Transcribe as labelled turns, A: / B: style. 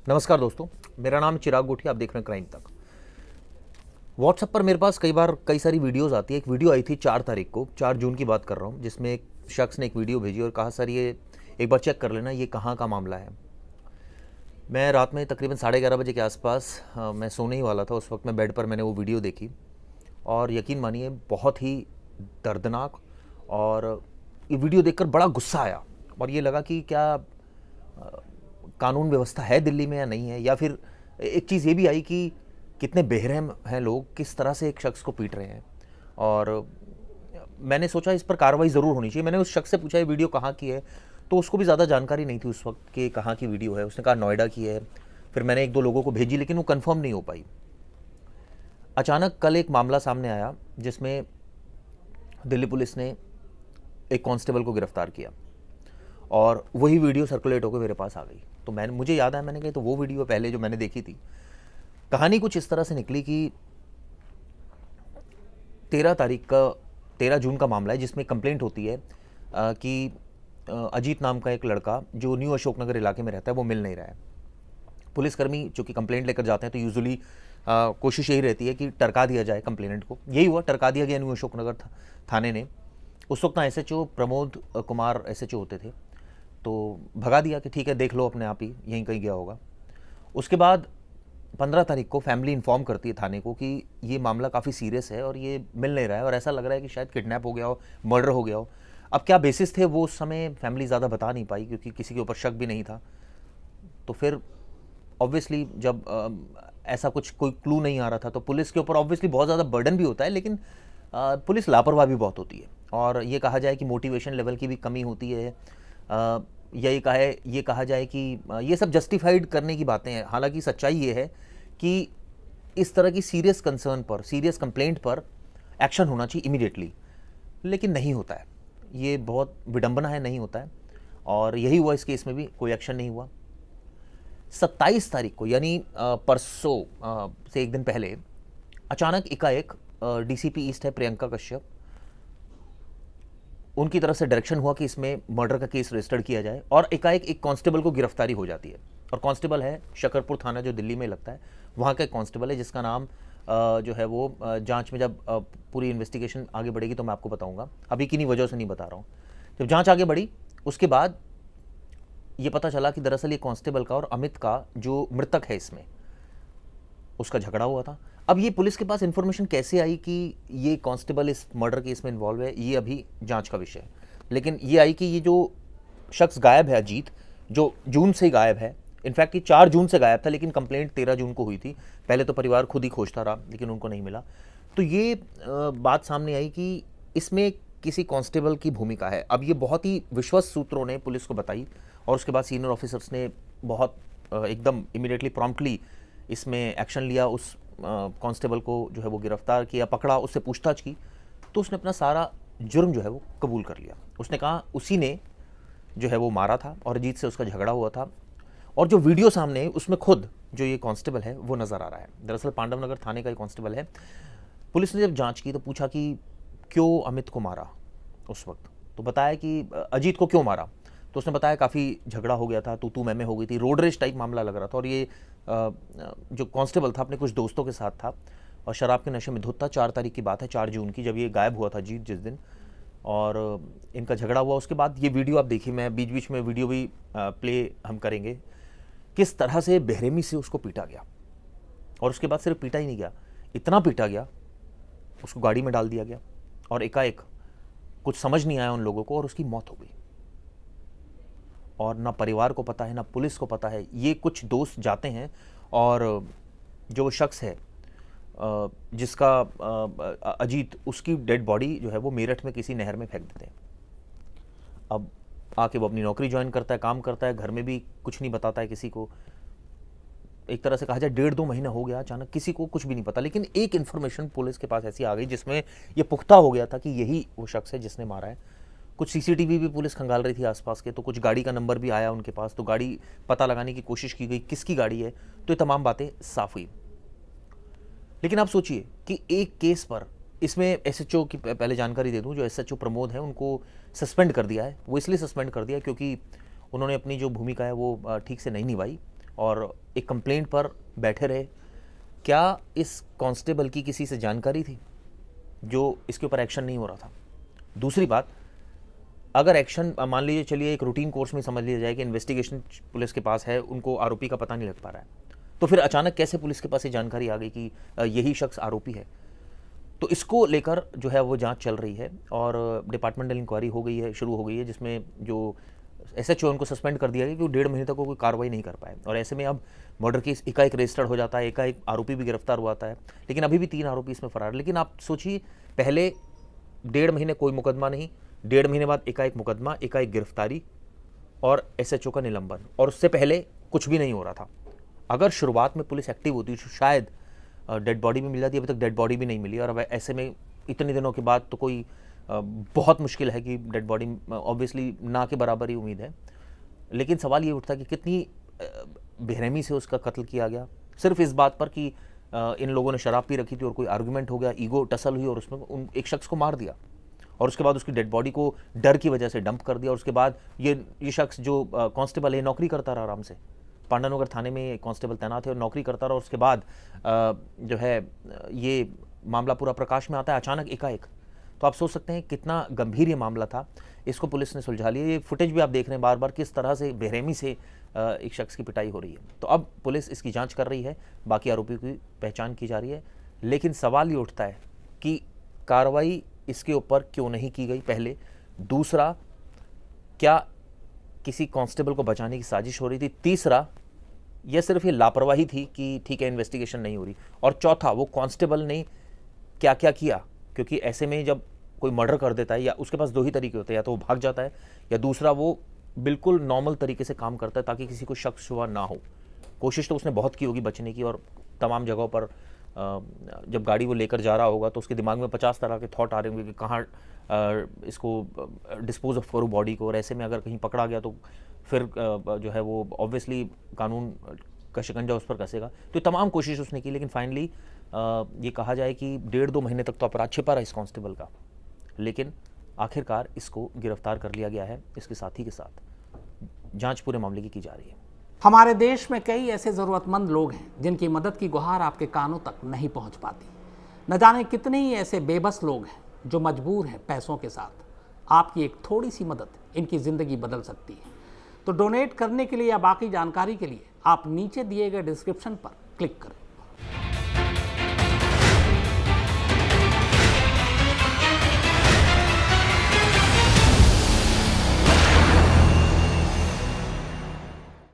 A: नमस्कार दोस्तों, मेरा नाम चिराग गोठी, आप देख रहे हैं क्राइम तक। व्हाट्सएप पर मेरे पास कई सारी वीडियोस आती है। एक वीडियो आई थी 4 तारीख को, 4 जून की बात कर रहा हूँ, जिसमें एक शख्स ने एक वीडियो भेजी और कहा सर ये एक बार चेक कर लेना, ये कहाँ का मामला है। मैं रात में तकरीबन 11:30 बजे के आसपास मैं सोने ही वाला था। उस वक्त मैं बेड पर मैंने वो वीडियो देखी और यकीन मानिए बहुत ही दर्दनाक। और ये वीडियो देखकर बड़ा गुस्सा आया और ये लगा कि क्या कानून व्यवस्था है दिल्ली में या नहीं है, या फिर एक चीज़ ये भी आई कि कितने बेरहम हैं लोग, किस तरह से एक शख्स को पीट रहे हैं। और मैंने सोचा इस पर कार्रवाई ज़रूर होनी चाहिए। मैंने उस शख्स से पूछा ये वीडियो कहाँ की है, तो उसको भी ज़्यादा जानकारी नहीं थी उस वक्त कि कहाँ की वीडियो है। उसने कहा नोएडा की है। फिर मैंने 1-2 लोगों को भेजी लेकिन वो कंफर्म नहीं हो पाई। अचानक कल एक मामला सामने आया जिसमें दिल्ली पुलिस ने एक कांस्टेबल को गिरफ्तार किया और वही वीडियो सर्कुलेट होकर मेरे पास आ गई। तो मुझे याद आया, मैंने कहा तो वो वीडियो पहले जो मैंने देखी थी। कहानी कुछ इस तरह से निकली कि 13 जून का मामला है जिसमें कंप्लेंट होती है कि अजीत नाम का एक लड़का जो न्यू अशोकनगर इलाके में रहता है वो मिल नहीं रहा है। पुलिसकर्मी चूँकि कंप्लेंट लेकर जाते हैं तो यूजुअली कोशिश यही रहती है कि टरका दिया जाए कंप्लेनेंट को। यही हुआ, टरका दिया गया न्यू अशोकनगर थाने ने। उस वक्त ना एसएचओ प्रमोद कुमार एसएचओ होते थे, तो भगा दिया कि ठीक है देख लो अपने आप ही, यहीं कहीं गया होगा। उसके बाद 15 तारीख को फैमिली इन्फॉर्म करती है थाने को कि ये मामला काफ़ी सीरियस है और ये मिल नहीं रहा है और ऐसा लग रहा है कि शायद किडनैप हो गया हो, मर्डर हो गया हो। अब क्या बेसिस थे वो उस समय फैमिली ज़्यादा बता नहीं पाई क्योंकि किसी के ऊपर शक भी नहीं था। तो फिर ऑब्वियसली जब ऐसा कुछ कोई क्लू नहीं आ रहा था तो पुलिस के ऊपर ऑब्वियसली बहुत ज़्यादा बर्डन भी होता है, लेकिन पुलिस लापरवाह भी बहुत होती है। और ये कहा जाए कि मोटिवेशन लेवल की भी कमी होती है। ये कहा जाए कि ये सब जस्टिफाइड करने की बातें हैं। हालांकि सच्चाई ये है कि इस तरह की सीरियस कंसर्न पर, सीरियस कंप्लेंट पर एक्शन होना चाहिए इमीडिएटली, लेकिन नहीं होता है। ये बहुत विडंबना है, नहीं होता है। और यही हुआ इस केस में भी, कोई एक्शन नहीं हुआ। 27 तारीख को यानी परसों से एक दिन पहले अचानक एकाएक डीसीपी ईस्ट है प्रियंका कश्यप, उनकी तरफ से डायरेक्शन हुआ कि इसमें मर्डर का केस रजिस्टर्ड किया जाए और एकाएक एक कांस्टेबल को गिरफ्तारी हो जाती है। और कांस्टेबल है शकरपुर थाना जो दिल्ली में लगता है, वहाँ का एक कांस्टेबल है जिसका नाम जो है वो जांच में जब पूरी इन्वेस्टिगेशन आगे बढ़ेगी तो मैं आपको बताऊंगा, अभी किन्हीं वजह से नहीं बता रहा हूँ। जब जांच आगे बढ़ी उसके बाद ये पता चला कि दरअसल ये कांस्टेबल का और अमित का जो मृतक है इसमें, उसका झगड़ा हुआ था। अब ये पुलिस के पास इंफॉर्मेशन कैसे आई कि ये कांस्टेबल इस मर्डर केस में इन्वॉल्व है, ये अभी जांच का विषय है। लेकिन ये आई कि ये जो शख्स गायब है अजीत, जो जून से ही गायब है, इनफैक्ट ये 4 जून से गायब था लेकिन कंप्लेंट 13 जून को हुई थी। पहले तो परिवार खुद ही खोजता रहा लेकिन उनको नहीं मिला। तो ये बात सामने आई कि इसमें किसी कांस्टेबल की भूमिका है। अब ये बहुत ही विश्वस्त सूत्रों ने पुलिस को बताई और उसके बाद सीनियर ऑफिसर्स ने बहुत एकदम इमीडिएटली प्रॉम्प्टली इसमें एक्शन लिया। उस कांस्टेबल को जो है वो गिरफ्तार किया, पकड़ा, उससे पूछताछ की, तो उसने अपना सारा जुर्म जो है वो कबूल कर लिया। उसने कहा उसी ने जो है वो मारा था और अजीत से उसका झगड़ा हुआ था। और जो वीडियो सामने है उसमें खुद जो ये कांस्टेबल है वो नज़र आ रहा है। दरअसल पांडव नगर थाने का एक कांस्टेबल है। पुलिस ने जब जांच की तो पूछा कि क्यों अमित को मारा उस वक्त, तो बताया कि अजीत को क्यों मारा। तो उसने बताया काफ़ी झगड़ा हो गया था, तू मैं हो गई थी, रोड रेस टाइप मामला लग रहा था। और ये जो कांस्टेबल था अपने कुछ दोस्तों के साथ था और शराब के नशे में धुत था। 4 तारीख की बात है, 4 जून की, जब ये गायब हुआ था अजीत जिस दिन, और इनका झगड़ा हुआ। उसके बाद ये वीडियो आप देखिए, मैं बीच बीच में वीडियो भी प्ले हम करेंगे, किस तरह से बेरहमी से उसको पीटा गया। और उसके बाद सिर्फ पीटा ही नहीं गया, इतना पीटा गया, उसको गाड़ी में डाल दिया गया और एकाएक कुछ समझ नहीं आया उन लोगों को और उसकी मौत हो गई। और ना परिवार को पता है ना पुलिस को पता है। ये कुछ दोस्त जाते हैं और जो शख्स है जिसका अजीत, उसकी डेड बॉडी जो है वो मेरठ में किसी नहर में फेंक देते हैं। अब आके वो अपनी नौकरी ज्वाइन करता है, काम करता है, घर में भी कुछ नहीं बताता है किसी को। एक तरह से कहा जाए 1.5-2 महीना हो गया, अचानक किसी को कुछ भी नहीं पता। लेकिन एक इन्फॉर्मेशन पुलिस के पास ऐसी आ गई जिसमें ये पुख्ता हो गया था कि यही वो शख्स है जिसने मारा है। कुछ सीसीटीवी भी पुलिस खंगाल रही थी आसपास के, तो कुछ गाड़ी का नंबर भी आया उनके पास, तो गाड़ी पता लगाने की कोशिश की गई किसकी गाड़ी है, तो ये तमाम बातें साफ हुई। लेकिन आप सोचिए कि एक केस पर, इसमें एसएचओ की पहले जानकारी दे दूं, जो एसएचओ प्रमोद है उनको सस्पेंड कर दिया है। वो इसलिए सस्पेंड कर दिया क्योंकि उन्होंने अपनी जो भूमिका है वो ठीक से नहीं निभाई। और एक कंप्लेंट पर बैठे रहे। क्या इस कांस्टेबल की किसी से जानकारी थी जो इसके ऊपर एक्शन नहीं हो रहा था? दूसरी बात, अगर एक्शन मान लीजिए, चलिए एक रूटीन कोर्स में समझ लिया जाए कि इन्वेस्टिगेशन पुलिस के पास है, उनको आरोपी का पता नहीं लग पा रहा है, तो फिर अचानक कैसे पुलिस के पास ये जानकारी आ गई कि यही शख्स आरोपी है? तो इसको लेकर जो है वो जांच चल रही है और डिपार्टमेंटल इंक्वायरी हो गई है, शुरू हो गई है, जिसमें जो एसएचओ उनको सस्पेंड कर दिया गया कि वो 1.5 महीने तक कोई कार्रवाई नहीं कर पाए। और ऐसे में अब मर्डर केस एकाएक रजिस्टर्ड हो जाता है, एकाएक आरोपी भी गिरफ्तार हुआ है, लेकिन अभी भी 3 आरोपी इसमें फरार है। लेकिन आप सोचिए, पहले 1.5 महीने कोई मुकदमा नहीं, 1.5 महीने बाद एकाएक मुकदमा, एकाएक गिरफ्तारी और एसएचओ का निलंबन, और उससे पहले कुछ भी नहीं हो रहा था। अगर शुरुआत में पुलिस एक्टिव होती तो शायद डेड बॉडी भी मिल जाती। अभी तक डेड बॉडी भी नहीं मिली, और अब ऐसे में इतने दिनों के बाद तो कोई बहुत मुश्किल है कि डेड बॉडी, ऑब्वियसली ना के बराबर ही उम्मीद है। लेकिन सवाल ये उठता कि कितनी बेरहमी से उसका कत्ल किया गया, सिर्फ इस बात पर कि इन लोगों ने शराब पी रखी थी और कोई आर्गुमेंट हो गया, ईगो टसल हुई और उसमें एक शख्स को मार दिया, और उसके बाद उसकी डेड बॉडी को डर की वजह से डंप कर दिया। और उसके बाद ये शख्स जो कांस्टेबल है, नौकरी करता रहा आराम से, पांडानगर थाने में कांस्टेबल तैनात है और नौकरी करता रहा। और उसके बाद जो है ये मामला पूरा प्रकाश में आता है अचानक एकाएक। तो आप सोच सकते हैं कितना गंभीर ये मामला था। इसको पुलिस ने सुलझा लिया। ये फुटेज भी आप देख रहे हैं बार बार किस तरह से बेरहमी से एक शख्स की पिटाई हो रही है। तो अब पुलिस इसकी जांच कर रही है, बाकी आरोपी की पहचान की जा रही है। लेकिन सवाल ये उठता है कि कार्रवाई इसके ऊपर क्यों नहीं की गई पहले? दूसरा, क्या किसी कांस्टेबल को बचाने की साजिश हो रही थी? तीसरा, यह सिर्फ ये लापरवाही थी कि ठीक है इन्वेस्टिगेशन नहीं हो रही? और चौथा, वो कांस्टेबल ने क्या क्या किया? क्योंकि ऐसे में जब कोई मर्डर कर देता है, या उसके पास 2 ही तरीके होते हैं, या तो वो भाग जाता है, या दूसरा वो बिल्कुल नॉर्मल तरीके से काम करता है ताकि किसी को शक शुबा ना हो। कोशिश तो उसने बहुत की होगी बचने की, और तमाम जगहों पर जब गाड़ी वो लेकर जा रहा होगा तो उसके दिमाग में 50 तरह के थॉट आ रहे होंगे कि कहाँ इसको डिस्पोज ऑफ करूँ बॉडी को। और ऐसे में अगर कहीं पकड़ा गया तो फिर जो है वो ऑब्वियसली कानून का शिकंजा उस पर कसेगा। तो तमाम कोशिश उसने की, लेकिन फाइनली ये कहा जाए कि 1.5-2 महीने तक तो अपराध छिपा रहा इस कांस्टेबल का, लेकिन आखिरकार इसको गिरफ्तार कर लिया गया है। इसके साथी के साथ जांच पूरे मामले की जा रही है।
B: हमारे देश में कई ऐसे ज़रूरतमंद लोग हैं जिनकी मदद की गुहार आपके कानों तक नहीं पहुंच पाती। न जाने कितने ही ऐसे बेबस लोग हैं जो मजबूर हैं पैसों के साथ। आपकी एक थोड़ी सी मदद इनकी ज़िंदगी बदल सकती है। तो डोनेट करने के लिए या बाकी जानकारी के लिए आप नीचे दिए गए डिस्क्रिप्शन पर क्लिक करें।